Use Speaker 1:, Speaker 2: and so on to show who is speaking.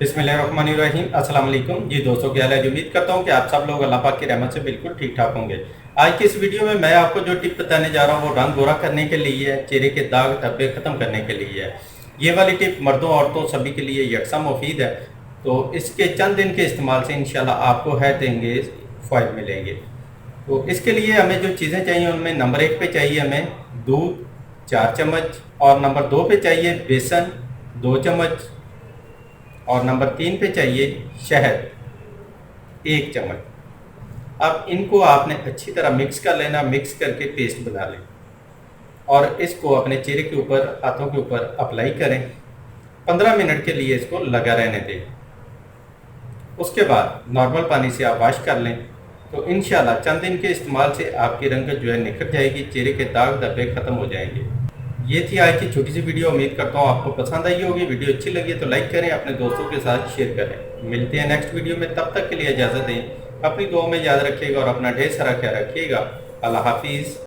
Speaker 1: बिस्मिल्लाहिर्रहमानिर्रहीम। अस्सलाम वालेकुम जी दोस्तों, क्या हाल है। उम्मीद करता हूँ कि आप सब लोग अल्लाह पाक की रहमत से बिल्कुल ठीक ठाक होंगे। आज की इस वीडियो में मैं आपको जो टिप बताने जा रहा हूँ वो रंग गोरा करने के लिए है, चेहरे के दाग धब्बे ख़त्म करने के लिए है। ये वाली टिप मर्दों औरतों सभी के लिए यकसा मुफीद है। तो इसके चंद दिन के इस्तेमाल से इंशाल्लाह आपको है देंगे फ़ायदे मिलेंगे। तो इसके लिए हमें जो चीज़ें चाहिए उनमें नंबर 1 पे चाहिए हमें दूध 4 चम्मच, और नंबर 2 पे चाहिए बेसन 2 चम्मच, और नंबर 3 पे चाहिए शहद 1 चम्मच। अब इनको आपने अच्छी तरह मिक्स कर लेना, मिक्स करके पेस्ट बना लें और इसको अपने चेहरे के ऊपर, हाथों के ऊपर अप्लाई करें। 15 मिनट के लिए इसको लगा रहने दें। उसके बाद नॉर्मल पानी से आप वॉश कर लें तो इंशाल्लाह चंद दिन के इस्तेमाल से आपकी रंगत जो है निखर जाएगी, चेहरे के दाग धब्बे ख़त्म हो जाएंगे। ये थी आज की छोटी सी वीडियो। उम्मीद करता हूँ आपको पसंद आई होगी। वीडियो अच्छी लगी है तो लाइक करें, अपने दोस्तों के साथ शेयर करें। मिलते हैं नेक्स्ट वीडियो में, तब तक के लिए इजाज़त दें। अपनी दुआ में याद रखिएगा और अपना ढेर सारा ख्याल रखिएगा। अल्लाह हाफिज़।